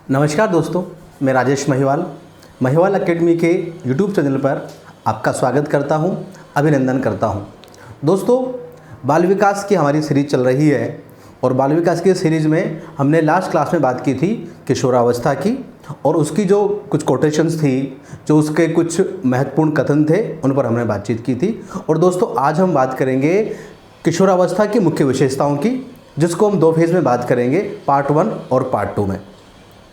नमस्कार दोस्तों, मैं राजेश महिवाल महिवाल एकेडमी के यूट्यूब चैनल पर आपका स्वागत करता हूं, अभिनंदन करता हूं। दोस्तों, बाल विकास की हमारी सीरीज़ चल रही है और बाल विकास की सीरीज़ में हमने लास्ट क्लास में बात की थी किशोरावस्था की और उसकी जो कुछ कोटेशंस थी, जो उसके कुछ महत्वपूर्ण कथन थे, उन पर हमने बातचीत की थी। और दोस्तों, आज हम बात करेंगे किशोरावस्था की मुख्य विशेषताओं की, जिसको हम दो फेज़ में बात करेंगे, पार्ट 1 और पार्ट 2 में।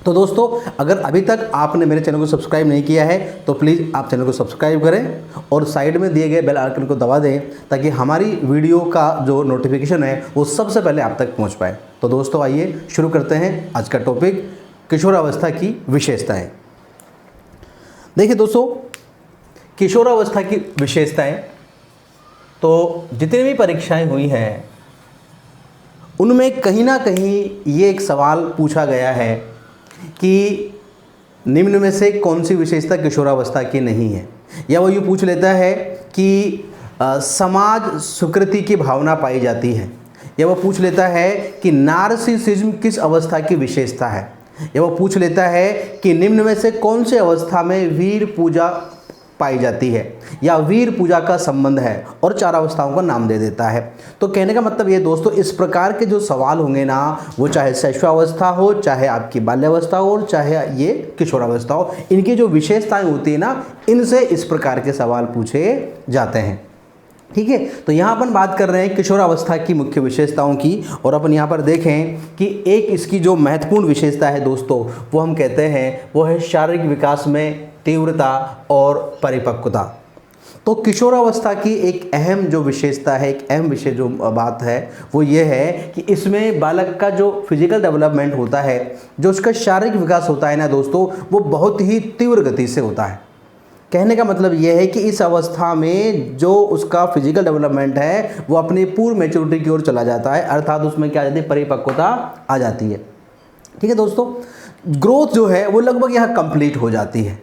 तो दोस्तों, अगर अभी तक आपने मेरे चैनल को सब्सक्राइब नहीं किया है तो प्लीज़ आप चैनल को सब्सक्राइब करें और साइड में दिए गए बेल आइकन को दबा दें, ताकि हमारी वीडियो का जो नोटिफिकेशन है वो सबसे पहले आप तक पहुंच पाए। तो दोस्तों, आइए शुरू करते हैं आज का टॉपिक, किशोरावस्था की विशेषताएं। देखिए दोस्तों, किशोरावस्था की विशेषताएं, तो जितनी भी परीक्षाएं हुई हैं उनमें कहीं ना कहीं ये एक सवाल पूछा गया है कि निम्न में से कौन सी विशेषता किशोरावस्था की नहीं है, या वो ये पूछ लेता है कि समाज स्वीकृति की भावना पाई जाती है, या वो पूछ लेता है कि नार्सिसिज्म किस अवस्था की विशेषता है, या वो पूछ लेता है कि निम्न में से कौन सी अवस्था में वीर पूजा पाई जाती है या वीर पूजा का संबंध है, और 4 अवस्थाओं का नाम दे देता है। तो कहने का मतलब ये दोस्तों, इस प्रकार के जो सवाल होंगे ना, वो चाहे शैशवावस्था हो, चाहे आपकी बाल्यावस्था हो, चाहे ये किशोरावस्था हो, इनकी जो विशेषताएं होती है ना, इनसे इस प्रकार के सवाल पूछे जाते हैं। ठीक है, तो यहाँ अपन बात कर रहे हैं किशोरावस्था की मुख्य विशेषताओं की, और अपन यहाँ पर देखें कि एक इसकी जो महत्वपूर्ण विशेषता है दोस्तों, वो हम कहते हैं वो है शारीरिक विकास में तीव्रता और परिपक्वता। तो किशोरावस्था की एक अहम जो विशेषता है, एक अहम विषय जो बात है, वो ये है कि इसमें बालक का जो फिजिकल डेवलपमेंट होता है, जो उसका शारीरिक विकास होता है ना दोस्तों, वो बहुत ही तीव्र गति से होता है। कहने का मतलब ये है कि इस अवस्था में जो उसका फिजिकल डेवलपमेंट है वो अपनी पूर्ण मैच्योरिटी की ओर चला जाता है, अर्थात उसमें क्या आ जाती है, परिपक्वता आ जाती है। ठीक है दोस्तों, ग्रोथ जो है वो लगभग यहाँ कंप्लीट हो जाती है।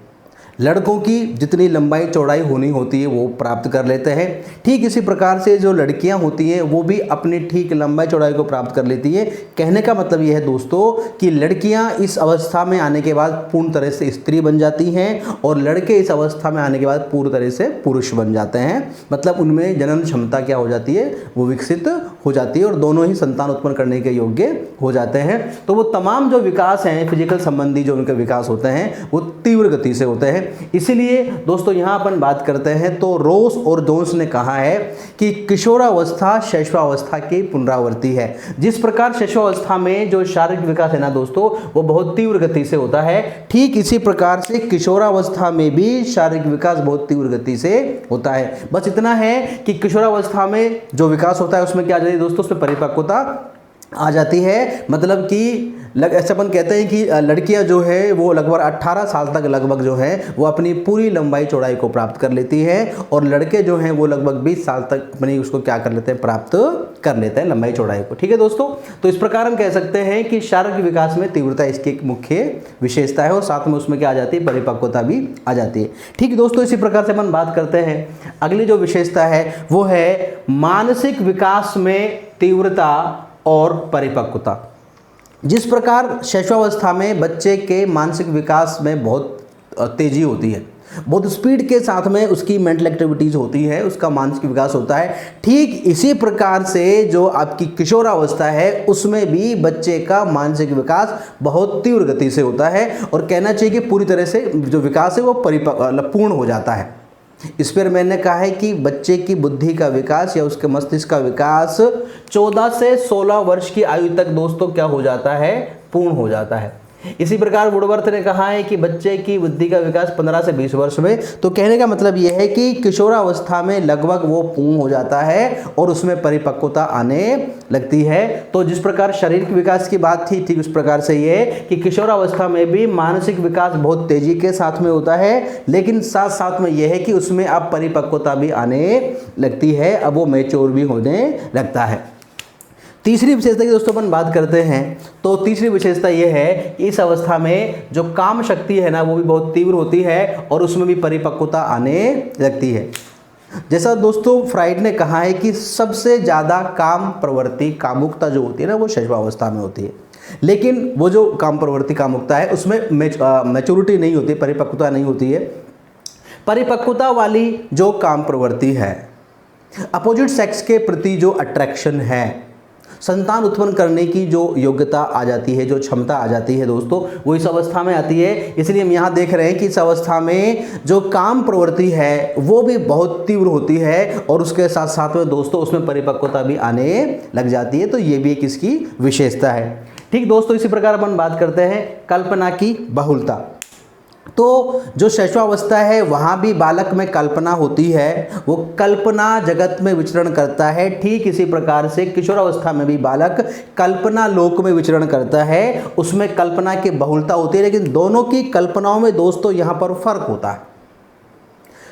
लड़कों की जितनी लंबाई चौड़ाई होनी होती है वो प्राप्त कर लेते हैं, ठीक इसी प्रकार से जो लड़कियां होती हैं वो भी अपनी ठीक लंबाई चौड़ाई को प्राप्त कर लेती है। कहने का मतलब ये है दोस्तों कि लड़कियां इस अवस्था में आने के बाद पूर्ण तरह से स्त्री बन जाती हैं, और लड़के इस अवस्था में आने के बाद पूर्ण तरह से पुरुष बन जाते हैं। मतलब उनमें जनन क्षमता क्या हो जाती है, वो विकसित हो जाती है, और दोनों ही संतान उत्पन्न करने के योग्य हो जाते हैं। तो वो तमाम जो विकास हैं, फिजिकल संबंधी जो उनके विकास होते हैं, वो तीव्र गति से होते हैं। इसीलिए दोस्तों, यहाँ अपन बात करते हैं तो रोस और जोन्स ने कहा है कि किशोरावस्था शैशवावस्था की पुनरावृत्ति है। जिस प्रकार शैशवावस्था में जो शारीरिक विकास है ना दोस्तों, वो बहुत तीव्र गति से होता है, ठीक इसी प्रकार से किशोरावस्था में भी शारीरिक विकास बहुत तीव्र गति से होता है। बस इतना है कि किशोरावस्था में जो विकास होता है उसमें क्या आ जाती है दोस्तों, उसमें परिपक्वता आ जाती है। मतलब कि ऐसे अपन कहते हैं कि लड़कियां जो है वो लगभग 18 साल तक लगभग जो है वो अपनी पूरी लंबाई चौड़ाई को प्राप्त कर लेती है, और लड़के जो हैं वो लगभग 20 साल तक अपनी उसको क्या कर लेते हैं, प्राप्त कर लेते हैं लंबाई चौड़ाई को। ठीक है दोस्तों, तो इस प्रकार हम कह सकते हैं कि शारीरिक विकास में तीव्रता इसकी एक मुख्य विशेषता है, और साथ में उसमें क्या आ जाती है, परिपक्वता भी आ जाती है। ठीक है दोस्तों, इसी प्रकार से अपन बात करते हैं, अगली जो विशेषता है वो है मानसिक विकास में तीव्रता और परिपक्वता। जिस प्रकार शैशवावस्था में बच्चे के मानसिक विकास में बहुत तेजी होती है, बहुत स्पीड के साथ में उसकी मेंटल एक्टिविटीज़ होती है, उसका मानसिक विकास होता है, ठीक इसी प्रकार से जो आपकी किशोरावस्था है उसमें भी बच्चे का मानसिक विकास बहुत तीव्र गति से होता है, और कहना चाहिए कि पूरी तरह से जो विकास है वो पूर्ण हो जाता है। इस पर मैंने कहा है कि बच्चे की बुद्धि का विकास या उसके मस्तिष्क का विकास 14 से 16 वर्ष की आयु तक दोस्तों क्या हो जाता है, पूर्ण हो जाता है। इसी प्रकार वुडवर्थ ने कहा है कि बच्चे की बुद्धि का विकास 15 से 20 वर्ष में। तो कहने का मतलब यह है कि किशोरावस्था में लगभग वो पूर्ण हो जाता है और उसमें परिपक्वता आने लगती है। तो जिस प्रकार शारीरिक विकास की बात थी, ठीक उस प्रकार से ये कि किशोरावस्था में भी मानसिक विकास बहुत तेजी के साथ में होता है, लेकिन साथ साथ में यह है कि उसमें अब परिपक्वता भी आने लगती है, अब वो मैच्योर भी होने लगता है। तीसरी विशेषता की दोस्तों अपन बात करते हैं, तो तीसरी विशेषता ये है कि इस अवस्था में जो काम शक्ति है ना वो भी बहुत तीव्र होती है और उसमें भी परिपक्वता आने लगती है। जैसा दोस्तों फ्राइड ने कहा है कि सबसे ज़्यादा काम प्रवृत्ति, कामुकता जो होती है ना वो शैशवावस्था में होती है। लेकिन वो जो काम प्रवृत्ति कामुकता है उसमें मैच्योरिटी नहीं होती, परिपक्वता नहीं होती है। परिपक्वता वाली जो काम प्रवृत्ति है, अपोजिट सेक्स के प्रति जो अट्रैक्शन है, संतान उत्पन्न करने की जो योग्यता आ जाती है, जो क्षमता आ जाती है दोस्तों, वो इस अवस्था में आती है। इसलिए हम यहाँ देख रहे हैं कि इस अवस्था में जो काम प्रवृत्ति है वो भी बहुत तीव्र होती है और उसके साथ साथ में दोस्तों उसमें परिपक्वता भी आने लग जाती है। तो ये भी एक इसकी विशेषता है। ठीक दोस्तों, इसी प्रकार अपन बात करते हैं कल्पना की बहुलता। तो जो शैशवावस्था है वहाँ भी बालक में कल्पना होती है, वो कल्पना जगत में विचरण करता है। ठीक इसी प्रकार से किशोरावस्था में भी बालक कल्पना लोक में विचरण करता है, उसमें कल्पना की बहुलता होती है। लेकिन दोनों की कल्पनाओं में दोस्तों यहाँ पर फर्क होता है।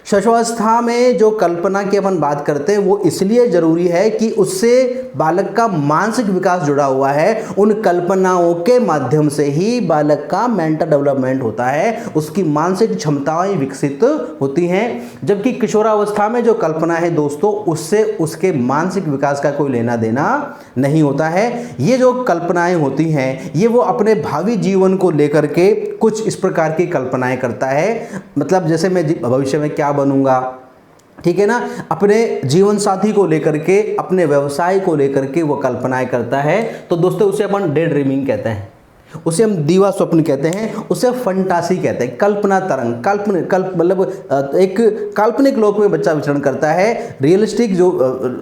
शैशवावस्था में जो कल्पना की अपन बात करते हैं वो इसलिए ज़रूरी है कि उससे बालक का मानसिक विकास जुड़ा हुआ है। उन कल्पनाओं के माध्यम से ही बालक का मेंटल डेवलपमेंट होता है, उसकी मानसिक क्षमताएं विकसित होती हैं। जबकि किशोरावस्था में जो कल्पना है दोस्तों, उससे उसके मानसिक विकास का कोई लेना देना नहीं होता है। ये जो कल्पनाएं होती हैं ये वो अपने भावी जीवन को लेकर के कुछ इस प्रकार की कल्पनाएं करता है। मतलब जैसे मैं भविष्य में क्या बनूंगा, ठीक है ना, अपने जीवन साथी को लेकर के, अपने व्यवसाय को लेकर के वो कल्पनाएं करता है। तो दोस्तों उसे अपन डे ड्रीमिंग कहते हैं, उसे हम दीवा स्वप्न कहते हैं, उसे फंटासी कहते हैं, कल्पना तरंग। मतलब एक काल्पनिक लोक में बच्चा विचरण करता है। रियलिस्टिक जो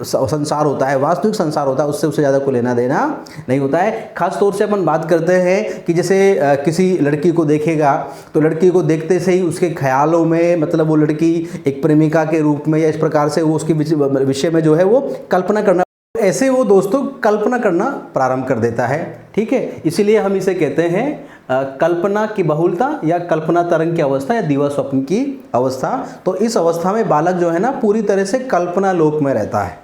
संसार होता है, वास्तविक संसार होता है, उससे ज़्यादा कोई लेना देना नहीं होता है। खास तौर से अपन बात करते हैं कि जैसे किसी लड़की को देखेगा तो लड़की को देखते से ही उसके ख्यालों में, मतलब वो लड़की एक प्रेमिका के रूप में या इस प्रकार से वो उसके विषय में जो है वो कल्पना करना, ऐसे वो दोस्तों कल्पना करना प्रारंभ कर देता है। ठीक है, इसीलिए हम इसे कहते हैं कल्पना की बहुलता या कल्पना तरंग की अवस्था या दीवा स्वप्न की अवस्था। तो इस अवस्था में बालक जो है ना पूरी तरह से कल्पना लोक में रहता है,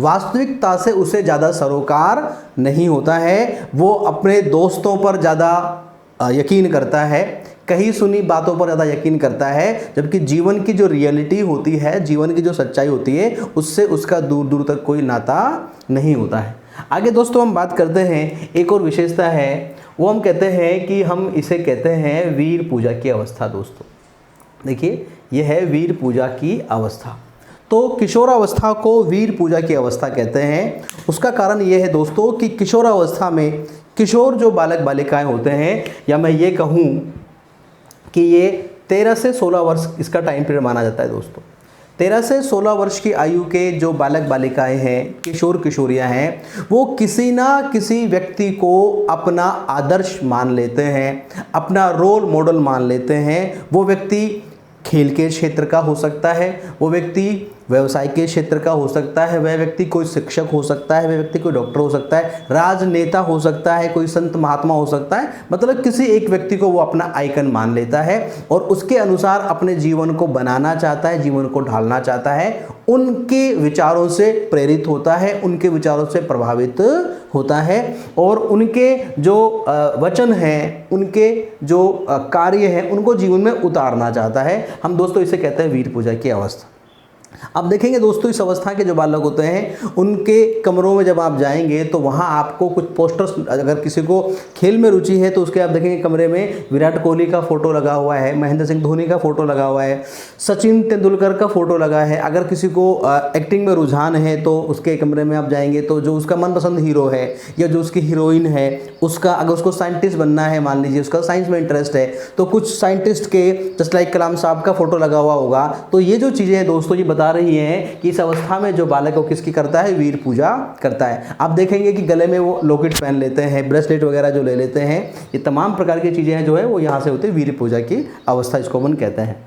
वास्तविकता से उसे ज़्यादा सरोकार नहीं होता है। वो अपने दोस्तों पर ज़्यादा यकीन करता है, कहीं सुनी बातों पर ज़्यादा यकीन करता है, जबकि जीवन की जो रियलिटी होती है, जीवन की जो सच्चाई होती है, उससे उसका दूर दूर तक कोई नाता नहीं होता है। आगे दोस्तों हम बात करते हैं, एक और विशेषता है, वो हम कहते हैं कि हम इसे कहते हैं वीर पूजा की अवस्था। दोस्तों देखिए, यह है वीर पूजा की अवस्था। तो किशोरावस्था को वीर पूजा की अवस्था कहते हैं। उसका कारण ये है दोस्तों कि किशोरावस्था में किशोर जो बालक बालिकाएं होते हैं, या मैं ये कहूँ कि ये 13 से 16 वर्ष इसका टाइम पीरियड माना जाता है दोस्तों। 13 से 16 वर्ष की आयु के जो बालक बालिकाएं हैं, किशोर किशोरियां हैं, वो किसी ना किसी व्यक्ति को अपना आदर्श मान लेते हैं, अपना रोल मॉडल मान लेते हैं। वो व्यक्ति खेल के क्षेत्र का हो सकता है, वो व्यक्ति व्यवसाय के क्षेत्र का हो सकता है, वह व्यक्ति कोई शिक्षक हो सकता है, वह व्यक्ति कोई डॉक्टर हो सकता है, राजनेता हो सकता है, कोई संत महात्मा हो सकता है। मतलब किसी एक व्यक्ति को वो अपना आइकन मान लेता है और उसके अनुसार अपने जीवन को बनाना चाहता है, जीवन को ढालना चाहता है, उनके विचारों से प्रेरित होता है, उनके विचारों से प्रभावित होता है और उनके जो वचन हैं, उनके जो कार्य हैं, उनको जीवन में उतारना चाहता है। हम दोस्तों इसे कहते हैं वीर पूजा की अवस्था। अब देखेंगे दोस्तों, इस अवस्था के जो बालक होते हैं उनके कमरों में जब आप जाएंगे तो वहाँ आपको कुछ पोस्टर्स, अगर किसी को खेल में रुचि है तो उसके आप देखेंगे कमरे में विराट कोहली का फोटो लगा हुआ है, महेंद्र सिंह धोनी का फोटो लगा हुआ है, सचिन तेंदुलकर का फोटो लगा है। अगर किसी को एक्टिंग में रुझान है तो उसके कमरे में आप जाएंगे तो जो उसका मनपसंद हीरो है या जो उसकी हीरोइन है, उसका, अगर उसको साइंटिस्ट बनना है, मान लीजिए उसका साइंस में इंटरेस्ट है, तो कुछ साइंटिस्ट के जस्ट लाइक कलाम साहब का फोटो लगा हुआ होगा। तो ये जो चीज़ें हैं दोस्तों, ये बता रही हैं कि इस अवस्था में जो बालक वो किसकी करता है, वीर पूजा करता है। आप देखेंगे कि गले में वो लॉकेट पहन लेते हैं, ब्रेसलेट वगैरह जो ले लेते हैं, ये तमाम प्रकार की चीज़ें हैं जो है वो यहाँ से होती है वीर पूजा की अवस्था, इसको अपन कहते हैं।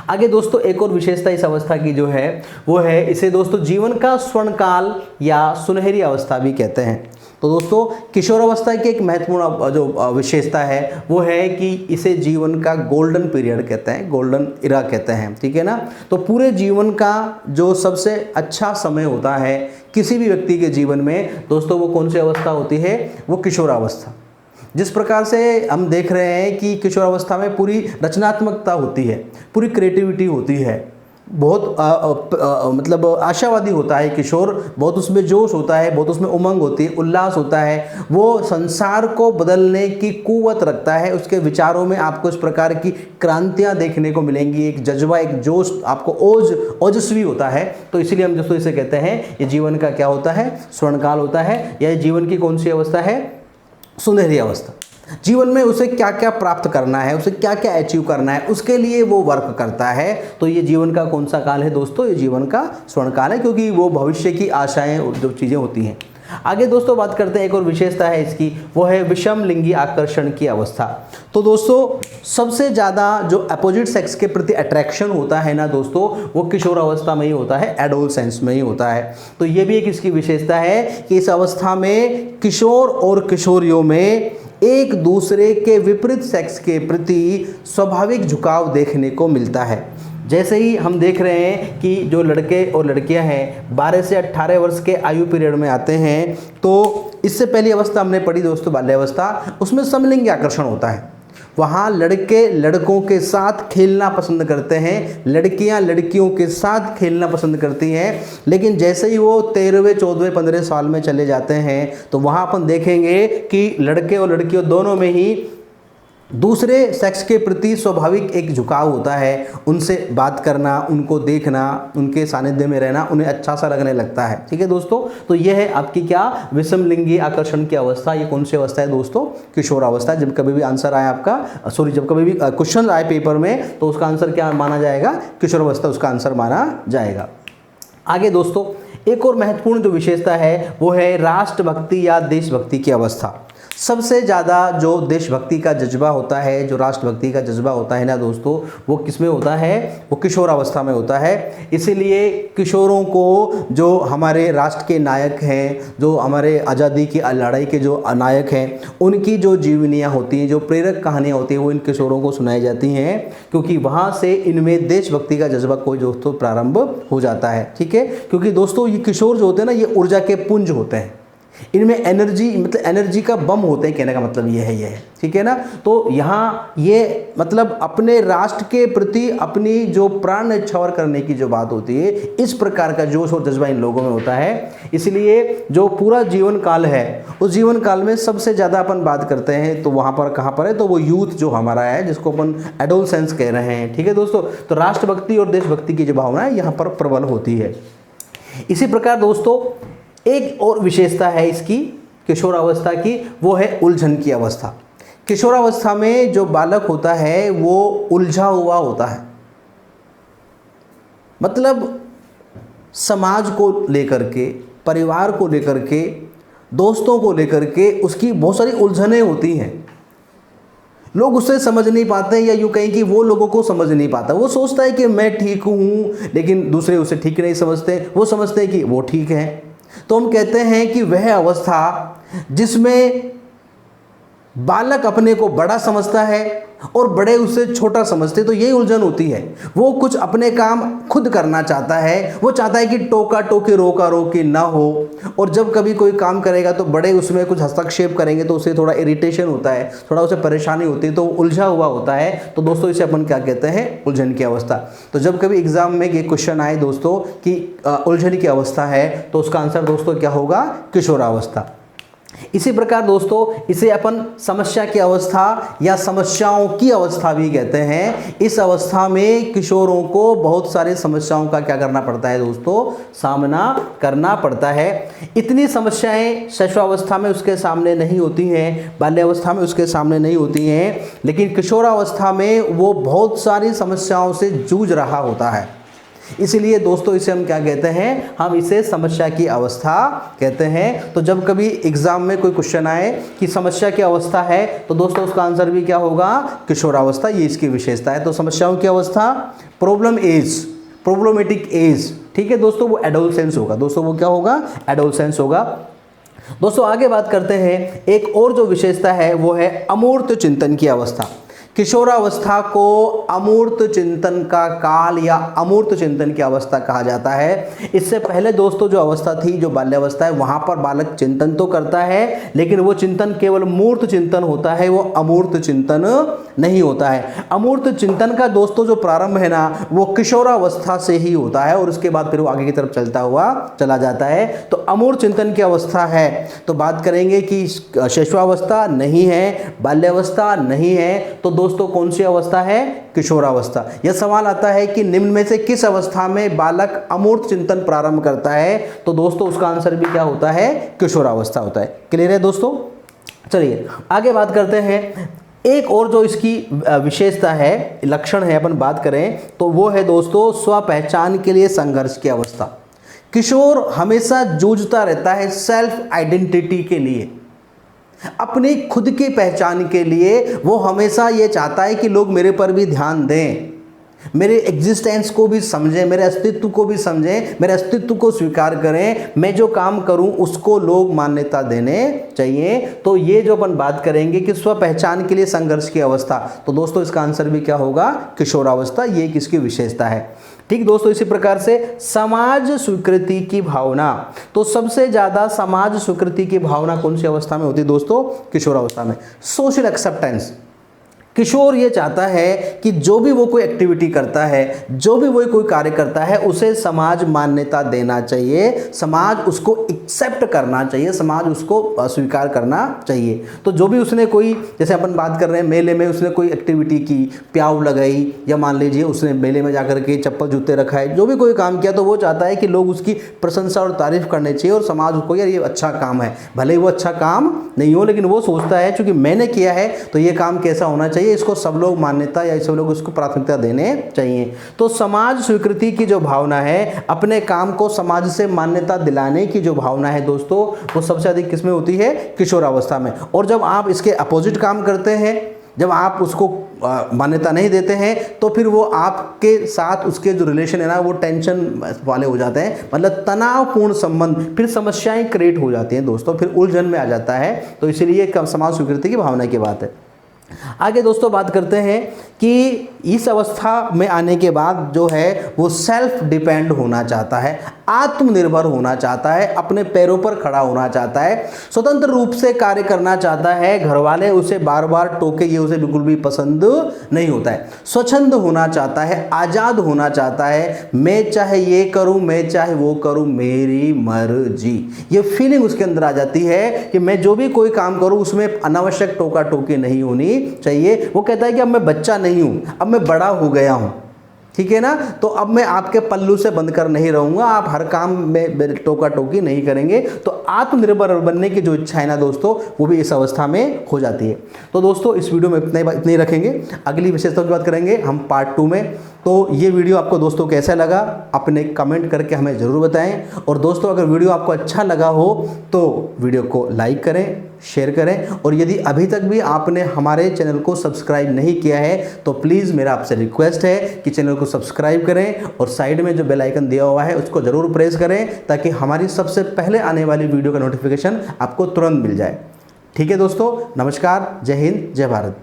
आगे दोस्तों एक और विशेषता इस अवस्था की जो है वो है, इसे दोस्तों जीवन का स्वर्णकाल या सुनहरी अवस्था भी कहते हैं। तो दोस्तों किशोरावस्था की एक महत्वपूर्ण जो विशेषता है वो है कि इसे जीवन का गोल्डन पीरियड कहते हैं, गोल्डन इरा कहते हैं, ठीक है ना। तो पूरे जीवन का जो सबसे अच्छा समय होता है किसी भी व्यक्ति के जीवन में दोस्तों, वो कौन सी अवस्था होती है, वो किशोरावस्था। जिस प्रकार से हम देख रहे हैं कि किशोरावस्था में पूरी रचनात्मकता होती है, पूरी क्रिएटिविटी होती है, बहुत मतलब आशावादी होता है किशोर, बहुत उसमें जोश होता है, बहुत उसमें उमंग होती है, उल्लास होता है, वो संसार को बदलने की कुव्वत रखता है। उसके विचारों में आपको इस प्रकार की क्रांतियां देखने को मिलेंगी, एक जज्बा, एक जोश, आपको ओजस्वी होता है। तो इसीलिए हम दोस्तों इसे कहते हैं ये जीवन का क्या होता है, स्वर्णकाल होता है। या जीवन की कौन सी अवस्था है, सुनहरी अवस्था। जीवन में उसे क्या क्या प्राप्त करना है, उसे क्या क्या अचीव करना है, उसके लिए वो वर्क करता है। तो ये जीवन का कौन सा काल है दोस्तों, ये जीवन का स्वर्णकाल है, क्योंकि वो भविष्य की आशाएं और जो चीज़ें होती हैं। आगे दोस्तों बात करते हैं, एक और विशेषता है इसकी, वो है विषम लिंगी आकर्षण की अवस्था। तो दोस्तों सबसे ज़्यादा जो अपोजिट सेक्स के प्रति अट्रैक्शन होता है ना दोस्तों, वो किशोर अवस्था में ही होता है, एडोलसेंस में ही होता है। तो ये भी एक इसकी विशेषता है कि इस अवस्था में किशोर और किशोरियों में एक दूसरे के विपरीत सेक्स के प्रति स्वाभाविक झुकाव देखने को मिलता है। जैसे ही हम देख रहे हैं कि जो लड़के और लड़कियां हैं 12 से 18 वर्ष के आयु पीरियड में आते हैं, तो इससे पहली अवस्था हमने पढ़ी दोस्तों बाल्यावस्था, उसमें समलिंगी आकर्षण होता है। वहाँ लड़के लड़कों के साथ खेलना पसंद करते हैं, लड़कियां लड़कियों के साथ खेलना पसंद करती हैं। लेकिन जैसे ही वो 13वें 14वें 15 साल में चले जाते हैं, तो वहाँ अपन देखेंगे कि लड़के और लड़कियों दोनों में ही दूसरे सेक्स के प्रति स्वाभाविक एक झुकाव होता है। उनसे बात करना, उनको देखना, उनके सानिध्य में रहना उन्हें अच्छा सा लगने लगता है। ठीक है दोस्तों, तो यह है आपकी क्या, विषम लिंगी आकर्षण की अवस्था। ये कौन सी अवस्था है दोस्तों, किशोर अवस्था। जब कभी भी आंसर आए आपका, जब कभी भी क्वेश्चन आए पेपर में, तो उसका आंसर क्या माना जाएगा, किशोर अवस्था उसका आंसर माना जाएगा। आगे दोस्तों एक और महत्वपूर्ण जो विशेषता है वो है राष्ट्रभक्ति या देशभक्ति की अवस्था। सबसे ज़्यादा जो देशभक्ति का जज्बा होता है, जो राष्ट्रभक्ति का जज्बा होता है ना दोस्तों, वो किस में होता है, वो किशोर अवस्था में होता है। इसीलिए किशोरों को, जो हमारे राष्ट्र के नायक हैं, जो हमारे आज़ादी की लड़ाई के जो नायक हैं, उनकी जो जीवनियाँ होती हैं, जो प्रेरक कहानियाँ होती हैं, वो इन किशोरों को सुनाई जाती हैं, क्योंकि वहाँ से इनमें देशभक्ति का जज्बा कोई दोस्तों प्रारंभ हो जाता है। ठीक है, क्योंकि दोस्तों ये किशोर जो होते हैं ना, ये ऊर्जा के पुंज होते हैं, इनमें एनर्जी, मतलब एनर्जी का बम होते हैं, कहने का मतलब ये है। ठीक है ना। तो यहाँ ये मतलब अपने राष्ट्र के प्रति अपनी जो प्राण न्यौछावर करने की जो बात होती है, इस प्रकार का जोश और जज्बा इन लोगों में होता है। इसलिए जो पूरा जीवन काल है, उस जीवन काल में सबसे ज़्यादा अपन बात करते हैं तो वहाँ पर कहाँ पर है, तो वो यूथ जो हमारा है, जिसको अपन एडोलसेंस कह रहे हैं। ठीक है दोस्तों, तो राष्ट्रभक्ति और देशभक्ति की जो भावना है यहाँ पर प्रबल होती है। इसी प्रकार दोस्तों एक और विशेषता है इसकी किशोर अवस्था की, वो है उलझन की अवस्था। किशोर अवस्था में जो बालक होता है वो उलझा हुआ होता है, मतलब समाज को लेकर के, परिवार को लेकर के, दोस्तों को लेकर के उसकी बहुत सारी उलझनें होती हैं। लोग उससे समझ नहीं पाते, या यूँ कहें कि वो लोगों को समझ नहीं पाता। वो सोचता है कि मैं ठीक हूँ, लेकिन दूसरे उसे ठीक नहीं समझते, वो समझते हैं कि वो ठीक है। तो हम कहते हैं कि वह अवस्था जिसमें बालक अपने को बड़ा समझता है और बड़े उसे छोटा समझते, तो यही उलझन होती है। वो कुछ अपने काम खुद करना चाहता है, वो चाहता है कि टोका टोकी रोका रोकी ना हो, और जब कभी कोई काम करेगा तो बड़े उसमें कुछ हस्तक्षेप करेंगे तो उसे थोड़ा इरिटेशन होता है, थोड़ा उसे परेशानी होती है, तो उलझा हुआ होता है। तो दोस्तों इसे अपन क्या कहते हैं, उलझन की अवस्था। तो जब कभी एग्जाम में ये क्वेश्चन आए दोस्तों कि उलझन की अवस्था है, तो उसका आंसर दोस्तों क्या होगा, किशोरावस्था। इसी प्रकार दोस्तों इसे अपन समस्या की अवस्था या समस्याओं की अवस्था भी कहते हैं। इस अवस्था में किशोरों को बहुत सारी समस्याओं का क्या करना पड़ता है दोस्तों, सामना करना पड़ता है। इतनी समस्याएं शैशवावस्था में उसके सामने नहीं होती हैं, बाल्यावस्था में उसके सामने नहीं होती हैं, लेकिन किशोरावस्था में वो बहुत सारी समस्याओं से जूझ रहा होता है। इसलिए दोस्तों इसे हम क्या कहते हैं, हम इसे समस्या की अवस्था कहते हैं। तो जब कभी एग्जाम में कोई क्वेश्चन आए कि समस्या की अवस्था है, तो दोस्तों उसका आंसर भी क्या होगा, किशोरावस्था। ये इसकी विशेषता है। तो समस्याओं की अवस्था, प्रॉब्लम एज, प्रॉब्लमेटिक एज। ठीक है दोस्तों, वो एडोलसेंस होगा। दोस्तों वो क्या होगा, एडोलसेंस होगा। दोस्तों आगे बात करते हैं, एक और जो विशेषता है वो है अमूर्त चिंतन की अवस्था। किशोरावस्था को अमूर्त चिंतन का काल या अमूर्त चिंतन की अवस्था कहा जाता है। इससे पहले दोस्तों जो अवस्था थी, जो बाल्यावस्था है, वहां पर बालक चिंतन तो करता है, लेकिन वो चिंतन केवल मूर्त चिंतन होता है, वो अमूर्त चिंतन नहीं होता है। अमूर्त चिंतन का दोस्तों जो प्रारंभ है ना, वो किशोरावस्था से ही होता है और उसके बाद फिर वो आगे की तरफ चलता हुआ चला जाता है। तो अमूर्त चिंतन की अवस्था है तो बात करेंगे कि शैशवावस्था नहीं है, बाल्यावस्था नहीं है, तो दोस्तों कौन सी अवस्था है? किशोरावस्था। यह सवाल आता है कि निम्न में से किस अवस्था में बालक अमूर्त चिंतन प्रारंभ करता है? तो दोस्तों उसका आंसर भी क्या होता है? किशोरावस्था होता है। क्लियर है दोस्तों? चलिए आगे बात करते हैं। एक और जो इसकी विशेषता है, लक्षण है, अपन बात करें तो वो है दोस्तों स्व पहचान के लिए संघर्ष की अवस्था। किशोर हमेशा जूझता रहता है सेल्फ आइडेंटिटी के लिए, अपनी खुद की पहचान के लिए। वो हमेशा ये चाहता है कि लोग मेरे पर भी ध्यान दें, मेरे एग्जिस्टेंस को भी समझें, मेरे अस्तित्व को भी समझें, मेरे अस्तित्व को स्वीकार करें, मैं जो काम करूं उसको लोग मान्यता देने चाहिए। तो ये जो अपन बात करेंगे कि स्व पहचान के लिए संघर्ष की अवस्था, तो दोस्तों इसका आंसर भी क्या होगा? किशोरावस्था। ये किसकी विशेषता है? ठीक दोस्तों, इसी प्रकार से समाज स्वीकृति की भावना, तो सबसे ज्यादा समाज स्वीकृति की भावना कौन सी अवस्था में होती है दोस्तों? किशोरावस्था में। सोशल एक्सेप्टेंस, किशोर ये चाहता है कि जो भी वो कोई एक्टिविटी करता है, जो भी वो कोई कार्य करता है, उसे समाज मान्यता देना चाहिए, समाज उसको एक्सेप्ट करना चाहिए, समाज उसको स्वीकार करना चाहिए। तो जो भी उसने कोई, जैसे अपन बात कर रहे हैं मेले में उसने कोई एक्टिविटी की, प्याऊ लगाई, या मान लीजिए उसने मेले में जाकर के चप्पल जूते रखा है, जो भी कोई काम किया, तो वो चाहता है कि लोग उसकी प्रशंसा और तारीफ करने चाहिए और समाज उसको, यार ये अच्छा काम है, भले ही वो अच्छा काम नहीं हो, लेकिन वो सोचता है चूंकि मैंने किया है तो ये काम कैसा होना चाहिए, इसको सब लोग मान्यता या सब लोग उसको प्राथमिकता देने चाहिए। तो समाज स्वीकृति की जो भावना है, अपने काम को समाज से मान्यता दिलाने की जो भावना है दोस्तों, वो सबसे अधिक किसमें होती है? किशोरावस्था में। और जब आप इसके अपोजिट काम करते हैं, जब आप उसको मान्यता नहीं देते हैं, तो फिर वो आपके साथ उसके जो रिलेशन है ना, वो टेंशन वाले हो जाते हैं, मतलब तनावपूर्ण संबंध, फिर समस्याएं क्रिएट हो जाती हैं दोस्तों, फिर उलझन में आ जाता है। तो इसीलिए समाज स्वीकृति की भावना की बात है। आगे दोस्तों बात करते हैं कि इस अवस्था में आने के बाद जो है वो सेल्फ डिपेंड होना चाहता है, आत्मनिर्भर होना चाहता है, अपने पैरों पर खड़ा होना चाहता है, स्वतंत्र रूप से कार्य करना चाहता है। घर वाले उसे बार बार टोके, ये उसे बिल्कुल भी पसंद नहीं होता है। स्वच्छंद होना चाहता है, आज़ाद होना चाहता है, मैं चाहे ये करूं, मैं चाहे वो करूं, मेरी मर्जी, ये फीलिंग उसके अंदर आ जाती है कि मैं जो भी कोई काम करूं उसमें अनावश्यक टोका टोकी नहीं होनी चाहिए। वो कहता है कि अब मैं बच्चा नहीं हूं, अब मैं बड़ा हो गया हूं, ठीक है ना, तो अब मैं आपके पल्लू से बंद कर नहीं रहूंगा, आप हर काम में टोका टोकी नहीं करेंगे। तो आत्मनिर्भर बनने की जो इच्छा है ना दोस्तों, वो भी इस अवस्था में हो जाती है। तो दोस्तों इस वीडियो में इतने ही रखेंगे, अगली विशेषताओं की बात करेंगे हम पार्ट 2 में। तो ये वीडियो आपको दोस्तों कैसा लगा, अपने कमेंट करके हमें ज़रूर बताएं। और दोस्तों अगर वीडियो आपको अच्छा लगा हो तो वीडियो को लाइक करें, शेयर करें, और यदि अभी तक भी आपने हमारे चैनल को सब्सक्राइब नहीं किया है तो प्लीज़ मेरा आपसे रिक्वेस्ट है कि चैनल को सब्सक्राइब करें और साइड में जो बेल आइकन दिया हुआ है उसको ज़रूर प्रेस करें, ताकि हमारी सबसे पहले आने वाली वीडियो का नोटिफिकेशन आपको तुरंत मिल जाए। ठीक है दोस्तों, नमस्कार, जय हिंद, जय भारत।